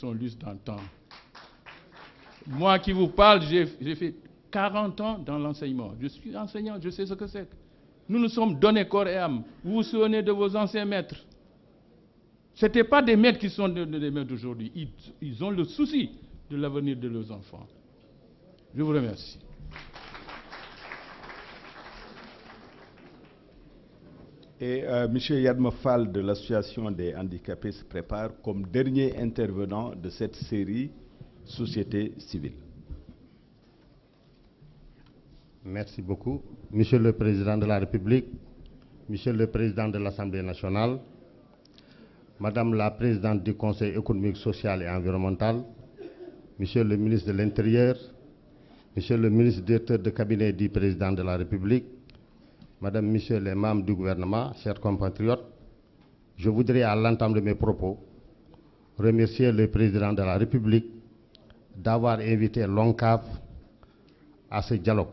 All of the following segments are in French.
sont lustres d'entendre. Moi qui vous parle, j'ai fait 40 ans dans l'enseignement. Je suis enseignant, je sais ce que c'est. Nous nous sommes donnés corps et âme. Vous vous souvenez de vos anciens maîtres? Ce n'étaient pas des maîtres qui sont des maîtres d'aujourd'hui. Ils ont le souci de l'avenir de leurs enfants. Je vous remercie. Et M. Yadma Fall de l'Association des handicapés se prépare comme dernier intervenant de cette série Société civile. Merci beaucoup. Monsieur le Président de la République, Monsieur le Président de l'Assemblée nationale, Madame la Présidente du Conseil économique, social et environnemental, Monsieur le Ministre de l'Intérieur, Monsieur le Ministre directeur de cabinet du Président de la République, Madame, Messieurs les membres du gouvernement, chers compatriotes, je voudrais à l'entame de mes propos remercier le Président de la République d'avoir invité l'ONCAV à ce dialogue.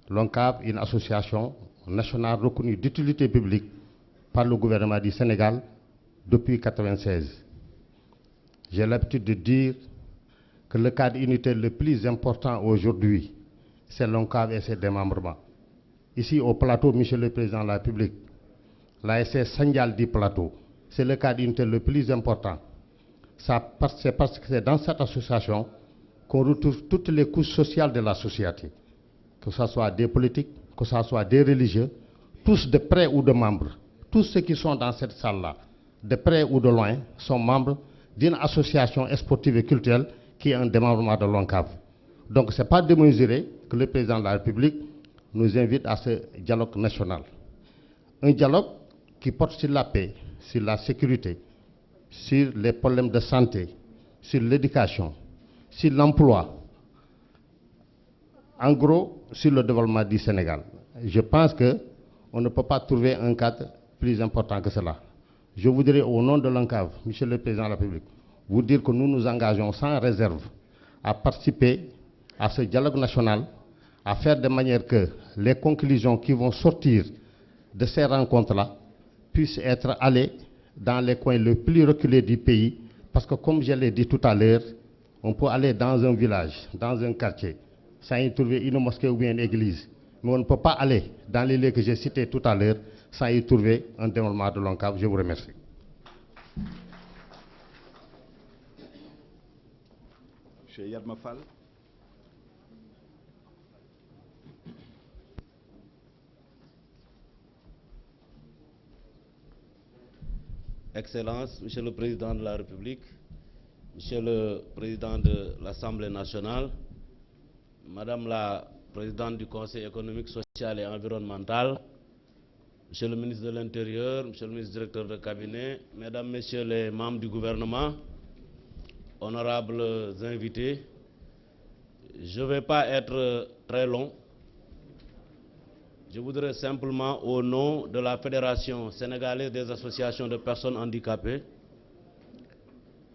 L'ONCAV, une association nationale reconnue d'utilité publique par le gouvernement du Sénégal depuis 1996. J'ai l'habitude de dire que le cadre unitaire le plus important aujourd'hui, c'est l'ONCAV et ses démembrements. Ici au plateau, Monsieur le Président de la République, l'ASC Sandial du plateau, c'est le cadre unitaire le plus important. C'est parce que c'est dans cette association qu'on retrouve toutes les couches sociales de la société, que ce soit des politiques, que ce soit des religieux, tous de près ou de membres, tous ceux qui sont dans cette salle-là, de près ou de loin, sont membres d'une association sportive et culturelle qui est un démembrement de l'ONCAV. Donc ce n'est pas démesuré que le Président de la République nous invite à ce dialogue national. Un dialogue qui porte sur la paix, sur la sécurité, sur les problèmes de santé, sur l'éducation, sur l'emploi, en gros, sur le développement du Sénégal. Je pense qu'on ne peut pas trouver un cadre plus important que cela. Je voudrais, au nom de l'ONCAV, Monsieur le Président de la République, vous dire que nous nous engageons sans réserve à participer à ce dialogue national, à faire de manière que les conclusions qui vont sortir de ces rencontres-là puissent être allées dans les coins les plus reculés du pays, parce que comme je l'ai dit tout à l'heure, on peut aller dans un village, dans un quartier, sans y trouver une mosquée ou bien une église, mais on ne peut pas aller dans les lieux que j'ai cités tout à l'heure sans y trouver un développement de l'ONCAV. Je vous remercie. M. Yadma Fall. Excellences, Monsieur le Président de la République, Monsieur le Président de l'Assemblée nationale, Madame la Présidente du Conseil économique, social et environnemental, Monsieur le Ministre de l'Intérieur, Monsieur le Ministre directeur de cabinet, Mesdames, Messieurs les membres du gouvernement, honorables invités, je ne vais pas être très long. Je voudrais simplement, au nom de la Fédération sénégalaise des associations de personnes handicapées,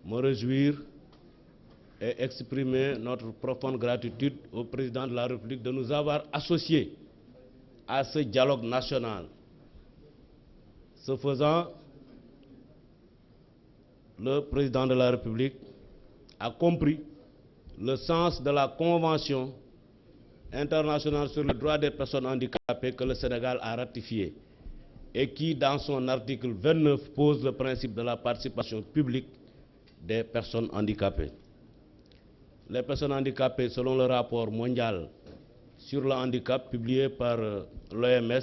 me réjouir et exprimer notre profonde gratitude au Président de la République de nous avoir associés à ce dialogue national. Ce faisant, le Président de la République a compris le sens de la Convention internationale sur le droit des personnes handicapées que le Sénégal a ratifiée et qui, dans son article 29, pose le principe de la participation publique des personnes handicapées. Les personnes handicapées, selon le rapport mondial sur le handicap publié par l'OMS,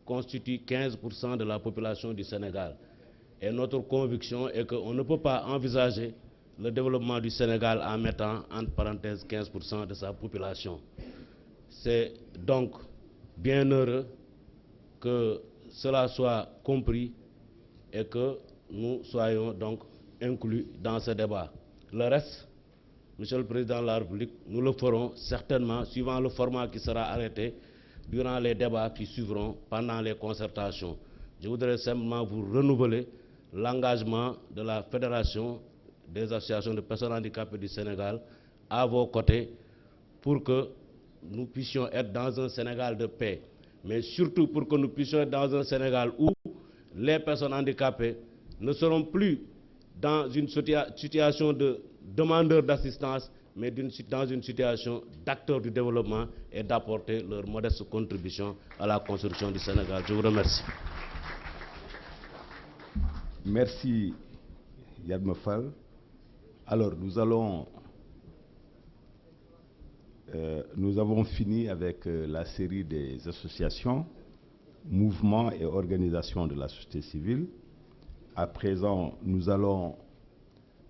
constituent 15% de la population du Sénégal. Et notre conviction est qu'on ne peut pas envisager le développement du Sénégal en mettant entre parenthèses 15% de sa population. C'est donc bien heureux que cela soit compris et que nous soyons donc inclus dans ce débat. Le reste, Monsieur le Président de la République, nous le ferons certainement suivant le format qui sera arrêté durant les débats qui suivront pendant les concertations. Je voudrais simplement vous renouveler l'engagement de la Fédération des associations de personnes handicapées du Sénégal à vos côtés pour que nous puissions être dans un Sénégal de paix, mais surtout pour que nous puissions être dans un Sénégal où les personnes handicapées ne seront plus dans une situation de demandeur d'assistance, mais dans une situation d'acteur du développement et d'apporter leur modeste contribution à la construction du Sénégal. Je vous remercie. Merci Yadma Fall. Alors nous avons fini avec la série des associations, mouvements et organisations de la société civile. À présent, nous allons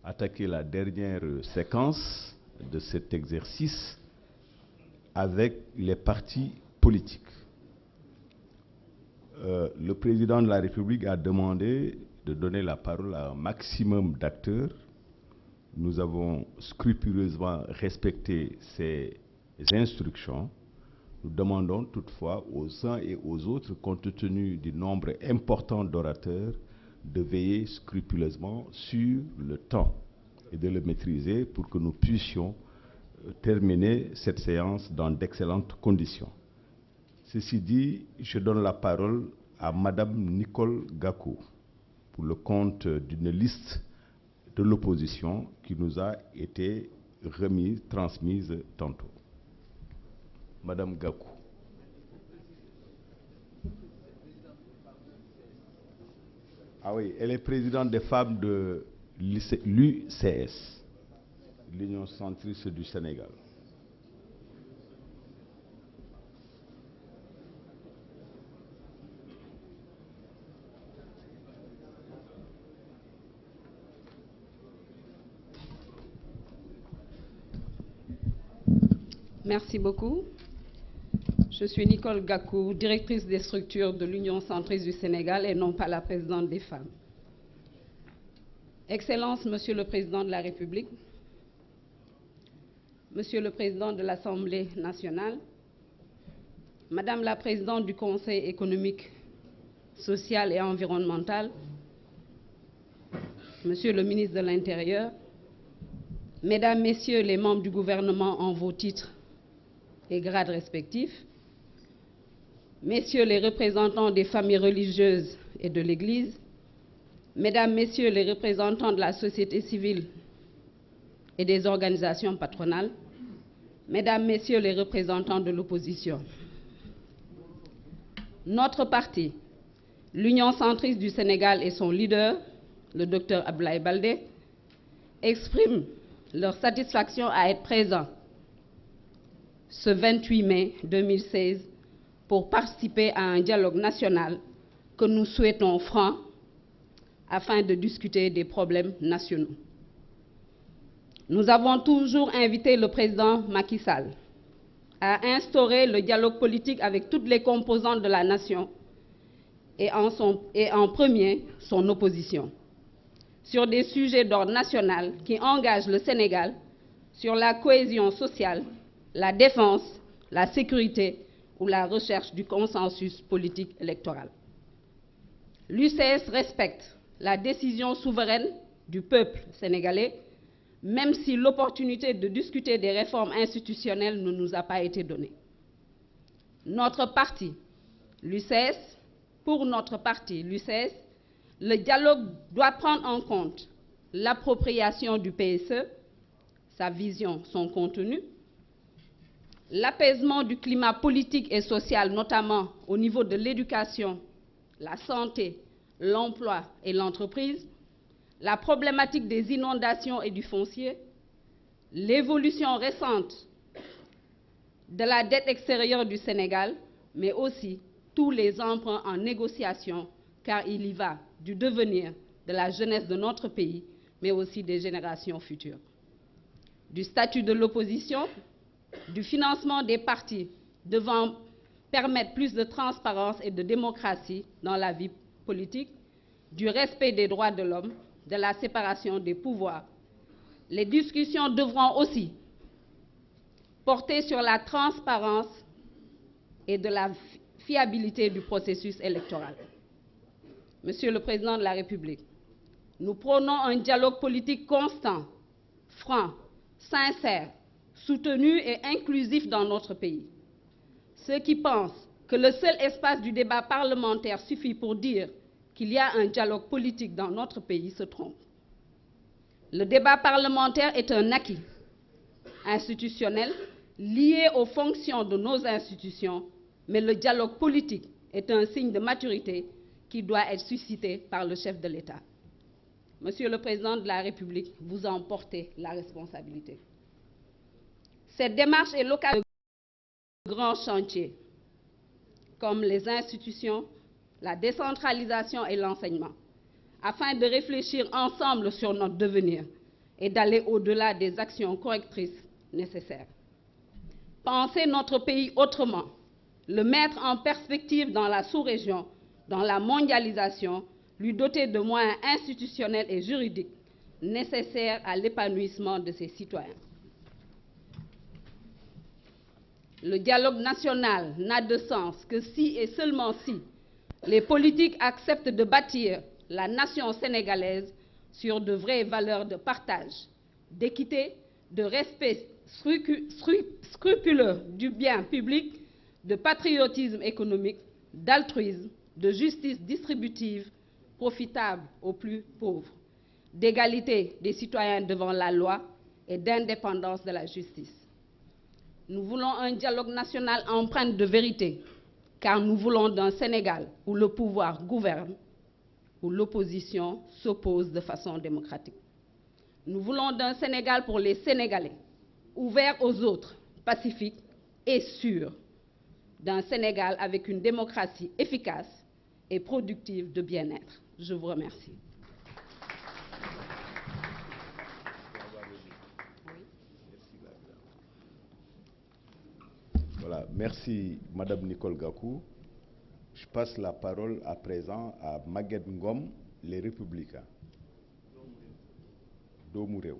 attaquer la dernière séquence de cet exercice avec les partis politiques. Le président de la République a demandé de donner la parole à un maximum d'acteurs. Nous avons scrupuleusement respecté ces instructions. Nous demandons toutefois aux uns et aux autres, compte tenu du nombre important d'orateurs, de veiller scrupuleusement sur le temps et de le maîtriser pour que nous puissions terminer cette séance dans d'excellentes conditions. Ceci dit, je donne la parole à Madame Nicole Gakou pour le compte d'une liste de l'opposition qui nous a été transmise tantôt. Madame Gakou. Ah oui, elle est présidente des femmes de l'UCS, l'Union centriste du Sénégal. Merci beaucoup. Je suis Nicole Gakou, directrice des structures de l'Union centriste du Sénégal et non pas la présidente des femmes. Excellences, Monsieur le Président de la République, Monsieur le Président de l'Assemblée nationale, Madame la Présidente du Conseil économique, social et environnemental, Monsieur le Ministre de l'Intérieur, Mesdames, Messieurs les membres du gouvernement en vos titres et grades respectifs, Messieurs les représentants des familles religieuses et de l'Église, Mesdames, Messieurs les représentants de la société civile et des organisations patronales, Mesdames, Messieurs les représentants de l'opposition. Notre parti, l'Union centriste du Sénégal et son leader, le Dr Abdoulaye Baldé, expriment leur satisfaction à être présents ce 28 mai 2016 pour participer à un dialogue national que nous souhaitons franc afin de discuter des problèmes nationaux. Nous avons toujours invité le président Macky Sall à instaurer le dialogue politique avec toutes les composantes de la nation et en premier son opposition, sur des sujets d'ordre national qui engagent le Sénégal sur la cohésion sociale, la défense, la sécurité ou la recherche du consensus politique électoral. L'UCS respecte la décision souveraine du peuple sénégalais, même si l'opportunité de discuter des réformes institutionnelles ne nous a pas été donnée. Notre parti, l'UCS, pour notre parti, l'UCS, le dialogue doit prendre en compte l'appropriation du PSE, sa vision, son contenu, l'apaisement du climat politique et social, notamment au niveau de l'éducation, la santé, l'emploi et l'entreprise, la problématique des inondations et du foncier, l'évolution récente de la dette extérieure du Sénégal, mais aussi tous les emprunts en négociation, car il y va du devenir de la jeunesse de notre pays, mais aussi des générations futures. Du statut de l'opposition, du financement des partis devant permettre plus de transparence et de démocratie dans la vie politique, du respect des droits de l'homme, de la séparation des pouvoirs. Les discussions devront aussi porter sur la transparence et de la fiabilité du processus électoral. Monsieur le Président de la République, nous prônons un dialogue politique constant, franc, sincère, soutenu et inclusif dans notre pays. Ceux qui pensent que le seul espace du débat parlementaire suffit pour dire qu'il y a un dialogue politique dans notre pays se trompent. Le débat parlementaire est un acquis institutionnel lié aux fonctions de nos institutions, mais le dialogue politique est un signe de maturité qui doit être suscité par le chef de l'État. Monsieur le Président de la République, vous en portez la responsabilité. Cette démarche est l'occasion de grands chantiers, comme les institutions, la décentralisation et l'enseignement, afin de réfléchir ensemble sur notre devenir et d'aller au-delà des actions correctrices nécessaires. Penser notre pays autrement, le mettre en perspective dans la sous-région, dans la mondialisation, lui doter de moyens institutionnels et juridiques nécessaires à l'épanouissement de ses citoyens. Le dialogue national n'a de sens que si et seulement si les politiques acceptent de bâtir la nation sénégalaise sur de vraies valeurs de partage, d'équité, de respect scrupuleux du bien public, de patriotisme économique, d'altruisme, de justice distributive, profitable aux plus pauvres, d'égalité des citoyens devant la loi et d'indépendance de la justice. Nous voulons un dialogue national empreint de vérité, car nous voulons d'un Sénégal où le pouvoir gouverne, où l'opposition s'oppose de façon démocratique. Nous voulons d'un Sénégal pour les Sénégalais, ouvert aux autres, pacifique et sûr, d'un Sénégal avec une démocratie efficace et productive de bien-être. Je vous remercie. Voilà, merci Madame Nicole Gakou. Je passe la parole à présent à Maguette Ngom, les Républicains. Doomu Réew.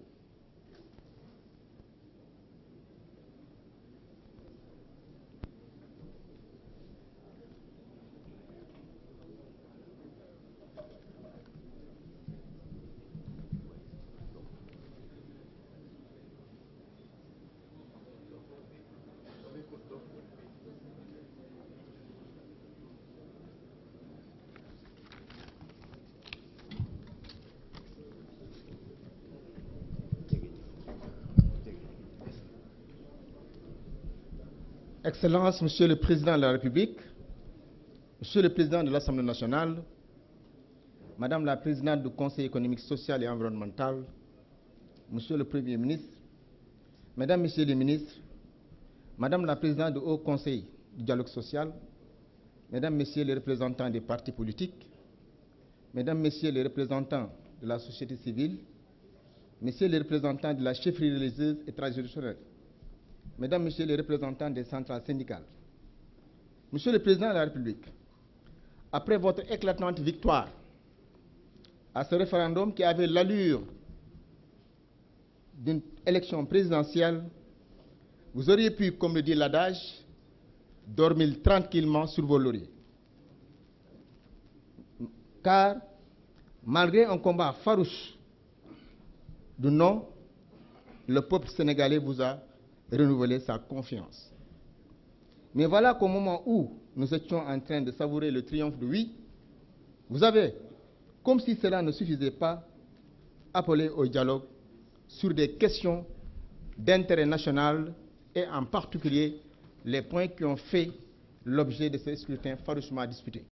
Excellences, Monsieur le Président de la République, Monsieur le Président de l'Assemblée nationale, Madame la Présidente du Conseil économique, social et environnemental, Monsieur le Premier ministre, Mesdames, Messieurs les ministres, Madame la Présidente du Haut Conseil du dialogue social, Mesdames, Messieurs les représentants des partis politiques, Mesdames, Messieurs les représentants de la société civile, Messieurs les représentants de la chefferie religieuse et traditionnelle, Mesdames, Messieurs les représentants des centrales syndicales, Monsieur le Président de la République, après votre éclatante victoire à ce référendum qui avait l'allure d'une élection présidentielle, vous auriez pu, comme le dit l'adage, dormir tranquillement sur vos lauriers. Car, malgré un combat farouche du non, le peuple sénégalais vous a renouvelé sa confiance. Mais voilà qu'au moment où nous étions en train de savourer le triomphe de oui, vous avez, comme si cela ne suffisait pas, appelé au dialogue sur des questions d'intérêt national et en particulier les points qui ont fait l'objet de ces scrutins farouchement disputés.